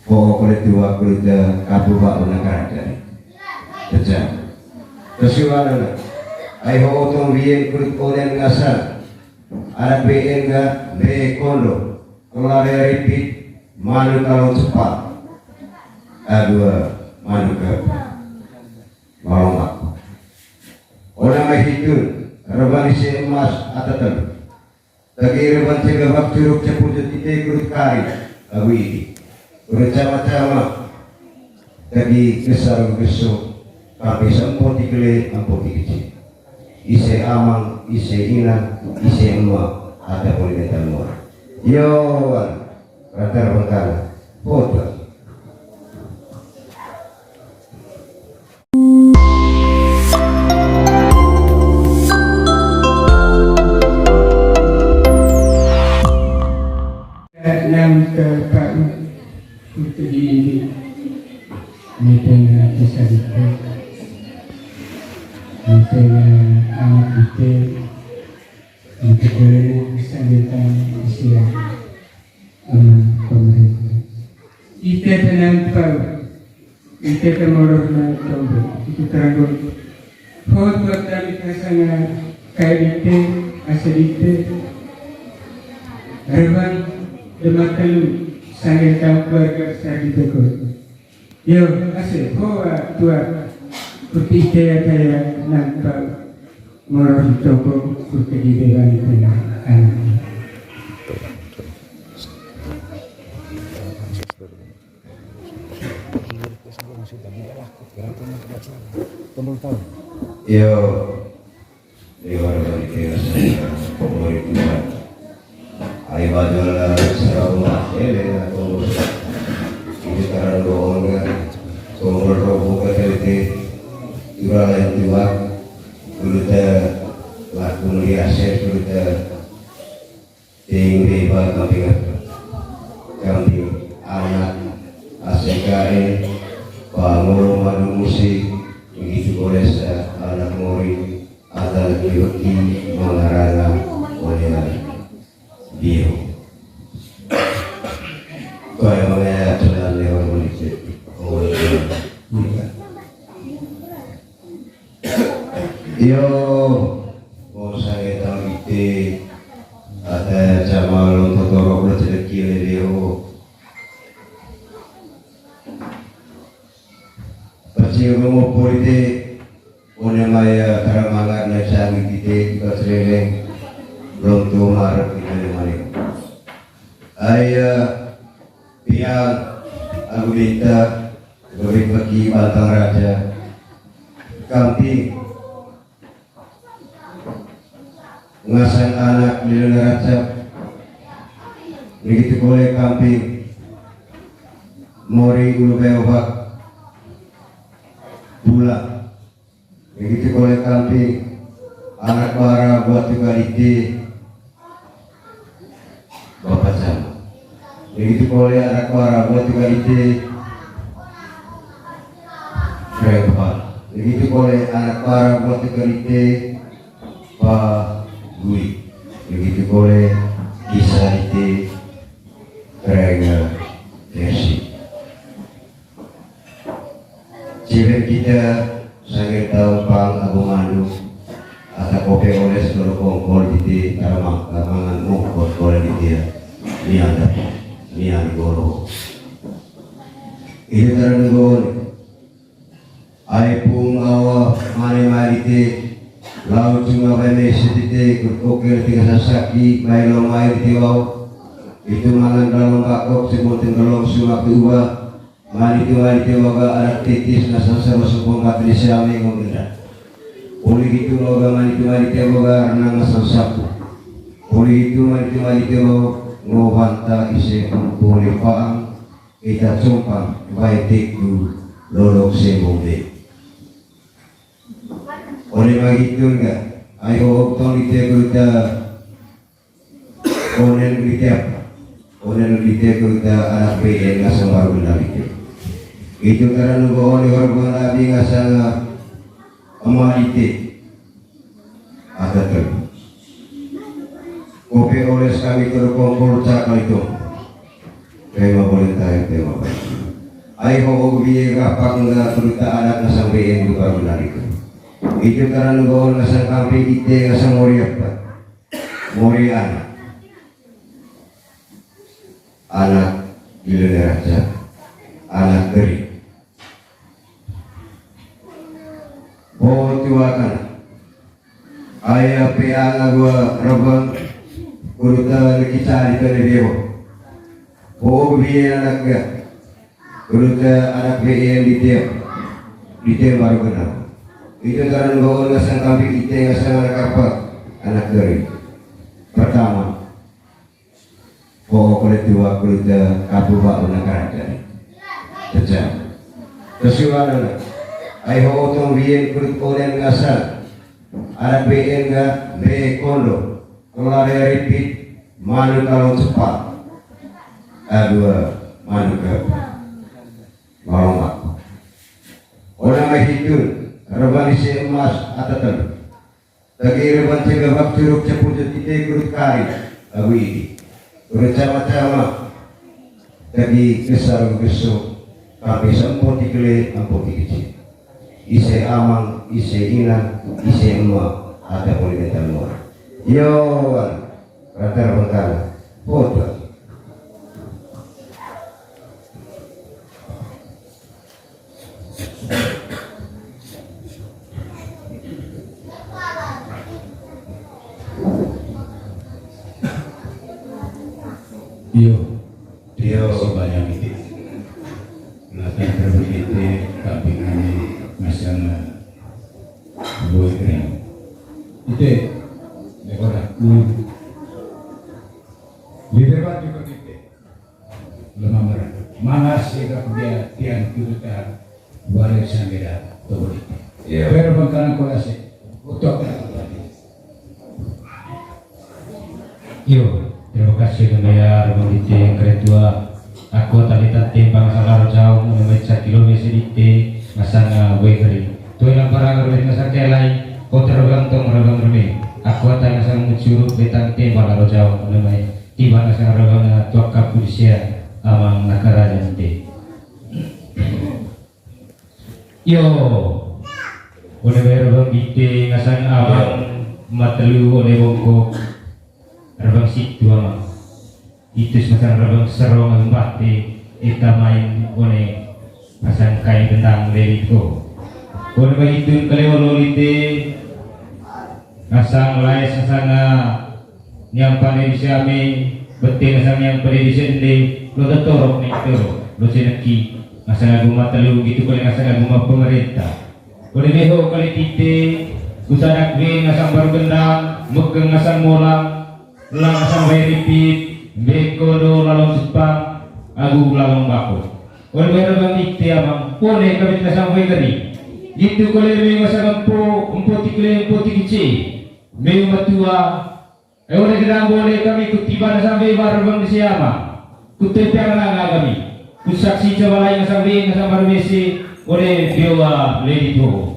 po kulit dua kulit kabupa una kerajaan sejak kesuwana ay ho tong bien kulit olen ngasal ada bien ga be kondo kalau repeat manu kalau cepat dua manu ke malongat orang mahitun reban isi emas atatan lagi reban cegah curug cepujut ite kulit kari lagu ini bercama-cama lagi kesal besok kami sempur dikele ampun dikecil isi amang isi inang isi emak ada boleh semua yo rata bengkal foto yang ke untuk di meeting bisa dibuat meeting anak kita untuk bisa kita istilah pemerintah kita tenang tahu kita temorona tahu itu terangkan foto dari kesana kayak itu asal itu reban demakan sangat tahu keluarga saya itu yo asal kowa tua putih kayak nampak morong toko putih di dewan tengah anak yo lewat dari kira pemerintah ay badal sarau ele atau ini karena doang sumber robo keteliti jual yang jual kulit laku liaset kulit tinggi banget kambing anak ACKN bangun madu musik begitu boleh anak mori ada diuki mengarana oleh dia kaya mga tulan lewat municip yo mau saya tahu itu ada jamal untuk dorong rezeki dia pasti mau politik punya maya karamangan yang sangat kita juga sering belum tuh marah kita dengan ayah pihak aku minta bagi Batang Raja kambing ngasan anak di neraca begitu boleh kambing mori ulu bewak bulan begitu boleh kambing anak bara buat juga ide bapak sama begitu boleh anak bara buat juga ide berapa begitu boleh anak bara buat juga ide pak Gui begitu boleh kisah ide kerenga versi cewek kita sangat tahu pang abu mandu atau kopi oleh seluruh kongkol di dalam mangan mungkot oleh di dia nian goro itu teranggon ai pung awa mari te lau cuma bane sedite kurkokir tinggal sasaki bailong air tiwau itu mangan dalam bakok sebutin dalam sumak dua mari tiwa ga anak titis nasasa masukong kapilisami ngomong uli gitu loga mari tiwa ga nang sasapu uli itu mari tiwa ngobanta isi puli paang kita cumpang baik tiku lolok semombe oleh begitu enggak ayo tong kita onen kita anak beden ngasang baru lagi itu karena nunggu oleh orang nabi ngasang amalite ada ter kopi oleh kami terkumpul cakal itu tema boleh tahu tema baik ay ho biega pangga kuruta anak na sang BN juga menariko. Itu karena gol na sang kampi ite na sang mori anak gila raja anak geri. Tuakan ayah pianga gua rabang kuruta nakicari ka lebeho. Biaya anak ga kuruta anak BN di baru kenal. Itu karena gua ngasang kami ite ngasang anak apa anak dari pertama. Kulit tua kuruta kapu ba anak kerajaan. Sejak kesuanan ayo tong BN kulit kolen ngasang anak BN ga be kondo kalau repeat manu kalau cepat dua manu ke malongat orang mahitun reban isi emas atatan lagi reban cegabak curug cepujut ite kurut kari abu ini kurut cama-cama lagi kesar besok tapi sempot dikele ampot dikecil isi amang isi inang isi emak ada boleh mental yo rata bengkala foto Dia sebanyak itu. Latar berbeda tapi kami masih boy keren. Itu dekorat. Liberal juga itu. Lemah merah. Mana sih dia tiang kita balik sanggera tuh. Pero bangkalan kolase. Untuk terima kasih kepada Rumah Dite yang kedua. Aku tadi tadi bangsa laro jauh membaca kilometer dite masang wegeri. Tuh yang para orang masang kelai, kau terbang rumi. Aku tadi masang mencuruk betang tembak laro jauh membaca tiba masang terbang tuak kapudisia amang nakara jante. Oleh Rumah Dite masang abang matelu oleh bongkok. Rabang situ ama itu semacam rabang serong ang bati ita main one masang kai tentang leriko one begitu kaleo lite masang lais masang yang paling bisa me betul masang yang paling bisa de lo torok ni toro lo senaki masang agama telu gitu kalau masang agama pemerintah one beho kali tite usanak be masang baru gendang megang masang molang langsung repeat bekodo lalong Jepang agu lalong bako oleh berabang ikti amang oleh kami nasang wegeri gitu koleh me masang empo tikici me matua oleh gedang boleh kami kutiba nasang be barabang di siapa kutepiang lang kami kusaksi coba lain nasang be nasang barmesi oleh dewa lady to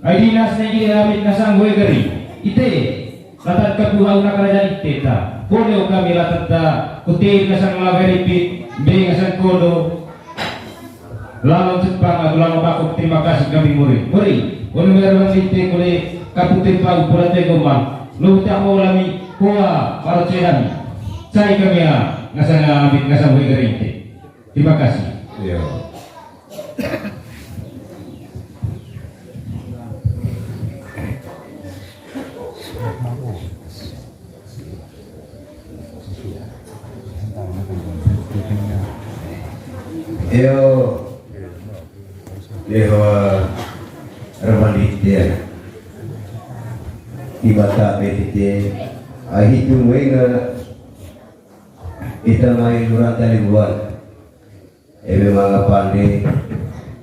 ay dinas na ginamit nasang wegeri ite latat kapuhaw na kerajaan iteta boleh kami latat kutir nasang lagaripit be nasang kodo lalong Jepang atau lalong bakok terima kasih kami muri boleh meron ite kule kaputir pag pulate gomal lu tak mau lami kuah para cehami saya kami nasang ambil nasang wegarite terima kasih Dewa Ramaditya Ibata Betite Ahitung Wenga Ita main durang tali buat Ebe mga pandi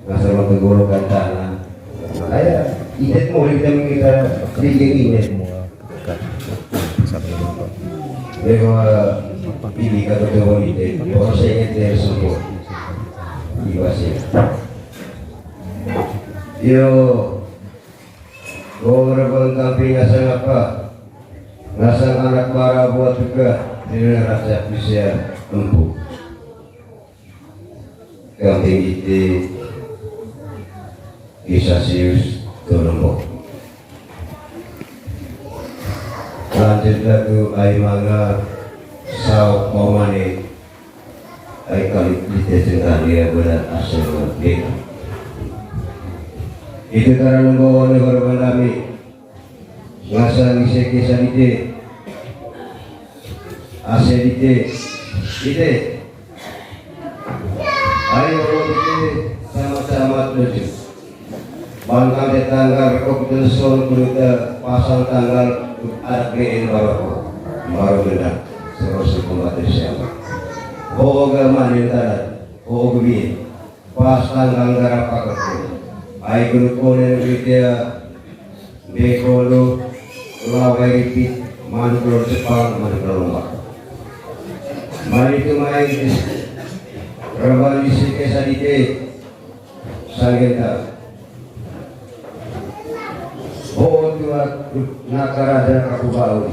Ngasama kegolokan tanah Ayah Itet mo kita mengita Dijeng inet Dewa Ibi kata Dewa Itet Orang saya ingat dari semua Iwasya orang kampung ngasang apa ngasang anak para buat juga ini rasa bisa empuk Kamping iti Isasius Tolombo. Lanjut lagu ay mga saw pamani ay kalit ditesengkan dia berat asal dia. Itu karena membawa negara kami ngasa ngisi kisah ide asal ide ayo ide sama-sama tujuh bangkang di tanggal keputusan kuda pasang tanggal ada BN baru benar terus kembali siapa hoga manita hoga bi pas tanggal garapa kerja ay kunukunin kita dekolo lawai ipit manuklo Jepang manuklo lomba mari tumai revolusi kesadite sangeta oh tua nakara dan aku bau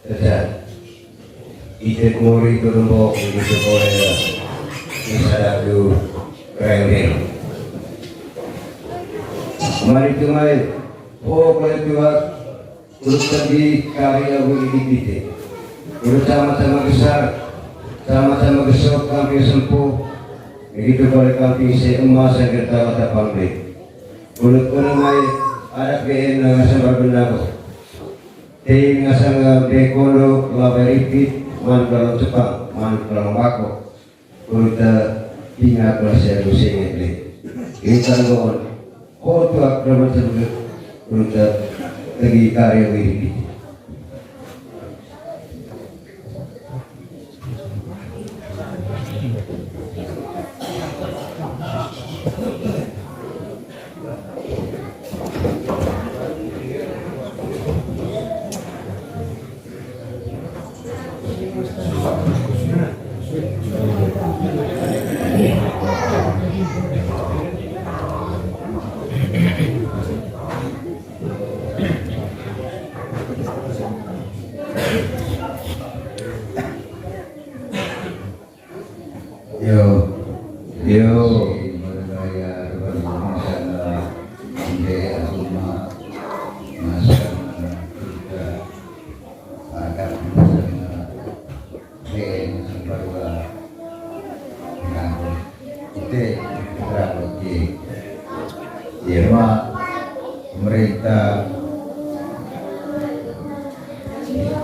terjadi ide mori turunbo itu boleh bisa dulu keren mari tumai oh boleh tua urut di karya budi kita urut sama-sama besar sama-sama besok kami sempuh begitu boleh kami emas yang kita mata pamrik urut penamai ada BN ngasang berbenda ting ngasang dekolo laberipit man kalau Jepang man kalau Bako urut tinggal kelas yang ini kita ngomong oh tu aku bersebut untuk lagi karya ini. Pemerintah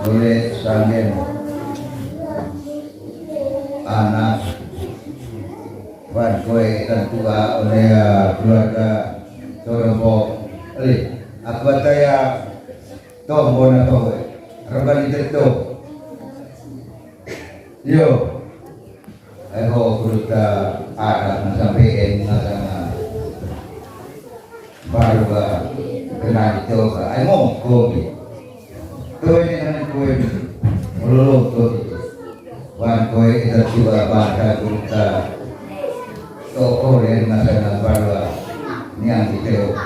boleh sangen anak warga tentua oleh keluarga Tolombo aku saya tombo na to rabani dito yo ako kuruta anak na sampein na sana baru kena itu ay mo kogi tuh ini kan kue melulu tuh wan kue itu juga pada kita toko yang nasional baru yang itu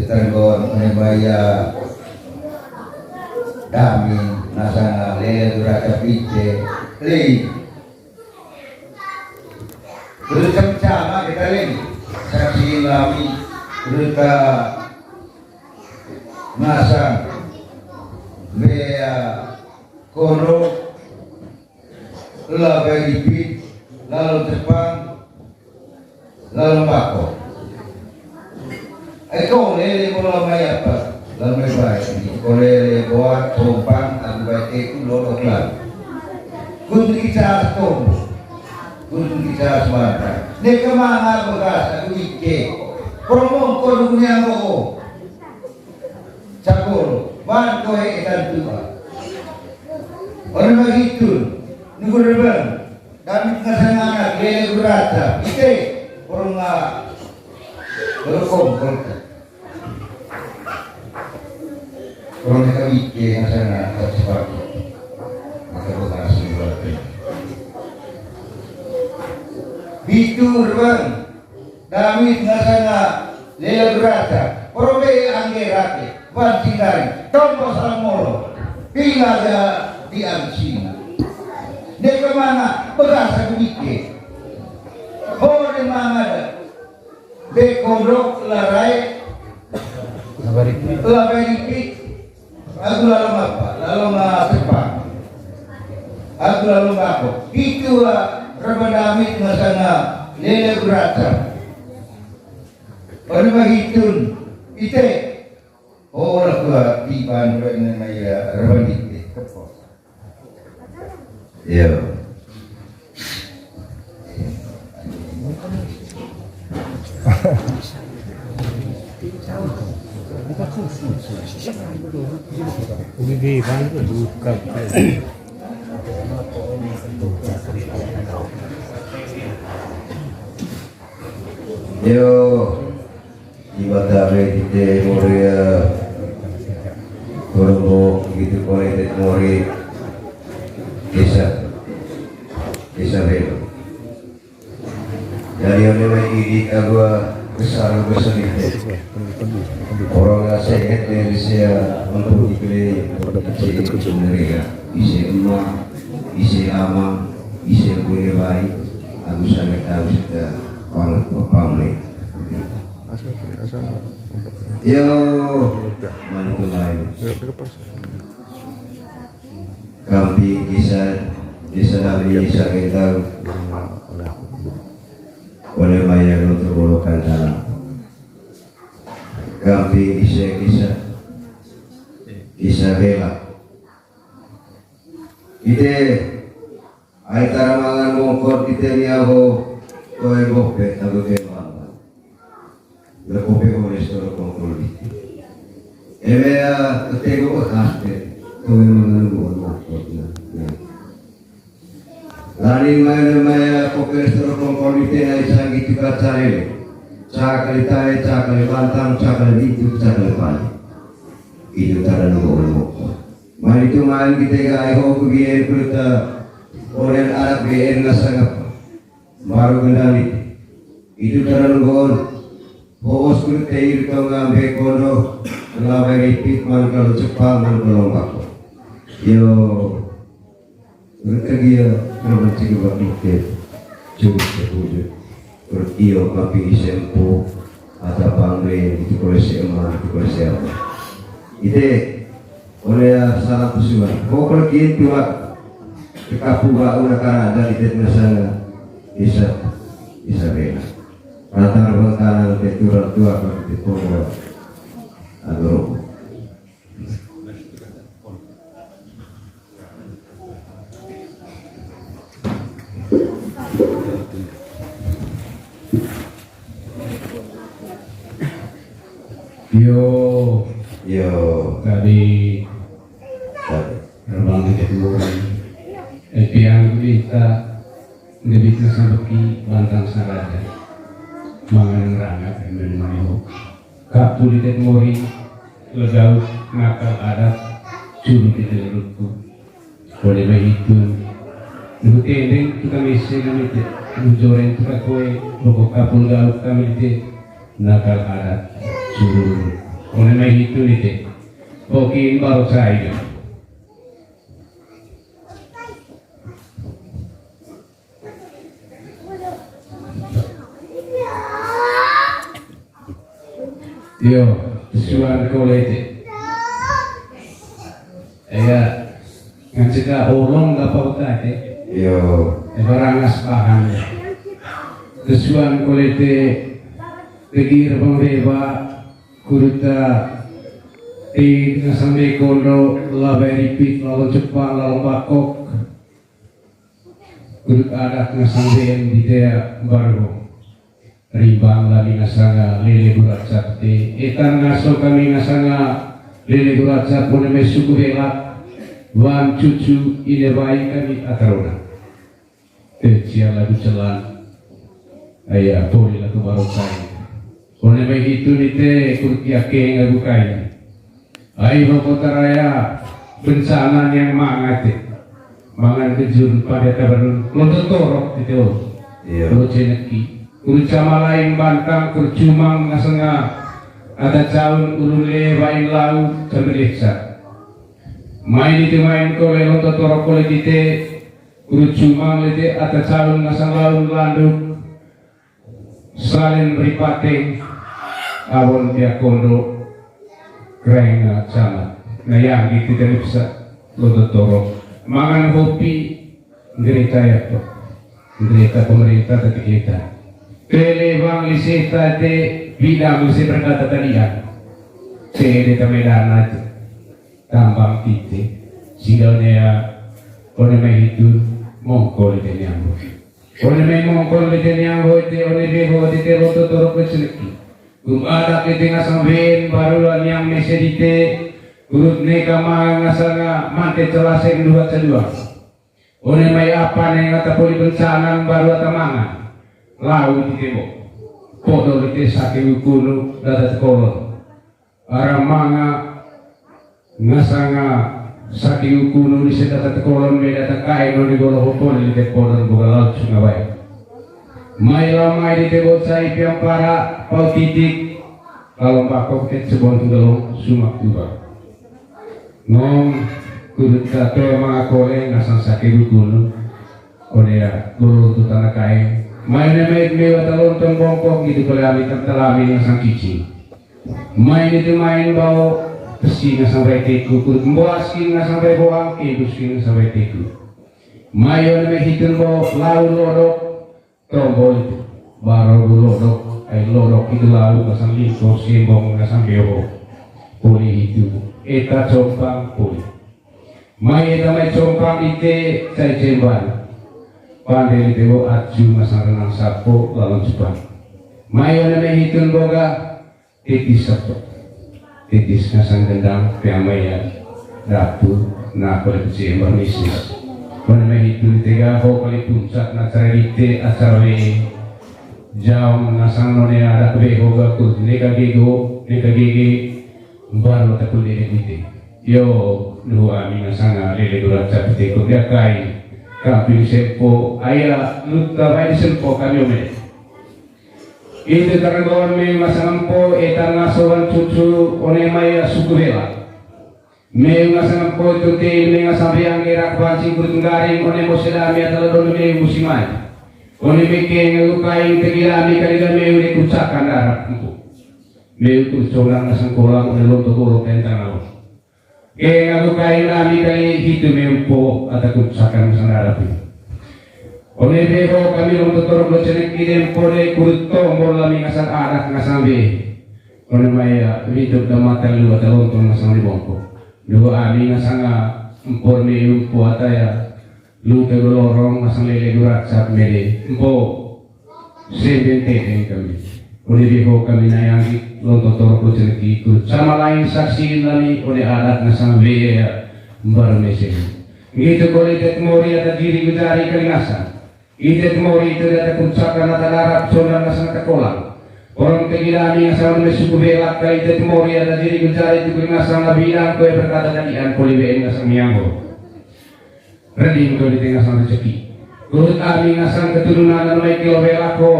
tergon menebaya dami nasional lele duraka pice li terus sama kita lagi saksi lami Ruta Nasang Bea Kono Laberipit lalu Jepang lalu Bako eko lele bola mayapa lalu baik lele buat tumpang aku baik itu lolo klan kun kita tombo kun kita semata ne kemana bekas aku ike promong ko dunia mo cakul ban ko ikan tua orang begitu nunggu rebang kami kesana lele berata ite orang berkom kolka orang kami ike kesana cepat maka bukan sebuah itu rebang Damit ngasana lele berata, probe anggerate, bantinari, tombo salamolo, pingaga di Ansina. Dia kemana berasa demikian. ni mangada. Bekondok larai labaripit. Aku lalu apa? Lalu sepak. Aku lalu apa? Itu Rabadamit masana lele berata. Orang bahitun ite. Orang tua tiban dengan maya Rabadamit. Ya. Yo, ibadah kita Moria, Korbo, gitu kolej Mori, kisah Belo. Dari yang ini agak besar itu. Orang saya dari saya untuk dipilih isi mereka, isi emak, isi amang, isi gue baik. Aku sangat tahu sudah orang pamri. Yo, mantu lain. Kami kisah dari kisah kita. Oleh maya untuk bolokan dalam. Kami kisah bela. Kita aitara mangan mongkot kita ni ako koe bope aku bela. Lekope ko restoro kontrol dito. Ebe ketego ko kaste koe mangan mongkot na. Lari maya kope restoro kontrol dito na isang gitu kacare. Cakali tayo, cakali bantang, cakali itu, cakali pali. Itu cara nunggu. Mari itu main kita gaya hobi biar kita orang Arab biar nggak sangat baru kendali. Itu cara nunggu. Fokus kita itu ngambil kono, ngambil repeat man kalau cepat man kalau bakal. Yo, kita dia kalau cakap kita cukup terwujud. Iyo kapi isempo atau pangre itu kolesi emas itu kolesi apa? Ite oleh salah tujuan. Kau pergi tuak kekapu gak udah karena di sana bisa bela. Rata rata keturunan tua kalau itu agak. Yo Tadi terbang ke Mori. Piang kita ngebitna sabeki bantang saraja. Mangan rangat emen maniho. Kak tuli tet Mori legaut ngakal adat curi kita lutku. Boleh begitu. Nuh tendeng kita mesti kami te. Nujoren kita koe pokok kapul gaut kami te nakal adat curi. Oleh begitu itu, oke baru saya. Yo, suan kolete. Ya, ngancika orang nggak pakai. Yo, Barang aspahan. Suan kolete, tegir pengreba. Kuruta di nasambe kondo labari pit lalu Jepang lalu Bakok kurut adat nasambe yang di dia baru ribang lagi nasanga lele burat sakti etan ngaso kami nasanga lele burat sak pun mesuku bela wan cucu ine bayi kami ataruna kecil lagu celan ayah poli lagu baru kain. Oleh begitu nite kurtia ke ngabukai. Ayo kota raya bencana yang mangate. Mangan kejur pada tabarun londo torok itu. Iya. Lo ceneki. Kuru sama lain bantang kurcumang nasenga ada caun urule wain lau kemeleksa. Main itu main kole londo torok kole dite kurcumang lite ada caun nasang lau landuk salin ripating awon dia kondo kering sama nayang gitu dari bisa lo toro mangan kopi gerita ya to gerita pemerintah tapi kita kelewang liseta de bidang lise berkata tadian sede tamedana itu tambang tite sidonea one mai itu mongkol itu nyambo one mai mongkol itu nyambo itu one beho itu roto toro keseleki ada ketinggalan sambil baru yang mesedite urut neka ngasanga mante celaseng dua kedua one mai apa nih kata poli bencana baru atamangan lau di tebo podo di sakit ukunu dada kolon aramanga ngasanga sakit ukunu di sedata kolon beda takai no di golo hopon di tepodon bukan laut sungai mai lamai di tebo sai piang para pau titik kalau bakok ket sebon tunggalong sumak tuba ngom kudut kato mga kole ngasang sakit ukunu odea golo tu tanah kain main main mewa talon tong bongkok gitu kalau kami tertalami ngasang kici main itu main bawa besi ngasang reteku kudut mboaskin ngasang reboang kebuskin ngasang reteku main main hitun bawa lau lodok tombol itu baru lodok lodok itu lalu ngasang lingkos simbong ngasang beho puli itu eta compang puli main eta main compang ite cai cemban pandai dewo aju ngasang renang sapo lalu Jepang main main hitun boga titis sapo titis ngasang gendang piamaya dapur na kole cemban misis main hitun tiga ho kali puncak na cerite acarwe jam ngasang none ada kebeho gaku neka gege baru tak kuliah gitu yo dua minggu sana lele durat capite ko dia kai kapi sempo ayah luta bayi sempo kami ome itu karena kawan me masampo eta ngasowan cucu one maya suku bela me ngasampo itu te me ngasampi yang gerak banci kurtunggaring one moselami atau dulu me musiman one meke ngelukai tegilami kaliga me udah kucakan darah empuk me itu colang ngasang kolang one lonto tolo kentang awal ke ngelukai nami kali hitu me empo atau kucakan ngasang darah one beho kami lonto tolo locenek kidem pode kurut tombol lami ngasang anak ngasang be one maya hidup damata lu atau lonto ngasang di bongko dua ami ngasang empor me empo atau ya lu tegolorong ngasang lele durat sak mede empo sebente kami oleh beho kami nayangi lonto toro locenek ikut sama lain saksi lami oleh adat ngasang be mbar mesen gitu boleh tet mori atau diri gudari kali ngasang itet mori itu ada kuncakan atau darab sonan ngasang kekolang orang tegilami ngasang oleh suku belak kali itet mori ada diri gudari itu kali ngasang nabilang kue berkata tadian poli be ngasang mianggo reding kau di tengah sang rezeki kurut kami ngasang keturunan namai kilo belako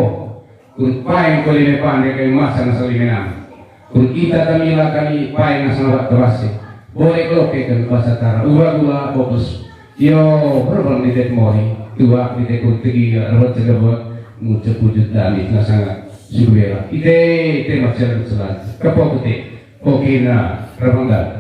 kurut paeng kau di pandai kau masa ngasang limenang kurut kita tamila kami paeng ngasang waktu rasi boleh keloke kan bahasa tara ura fokus yo berbang di tet mori tua di tekut tegi rawat segala muncul wujud dami ngasang suku bela ite macam selat kapok te kokina rabangga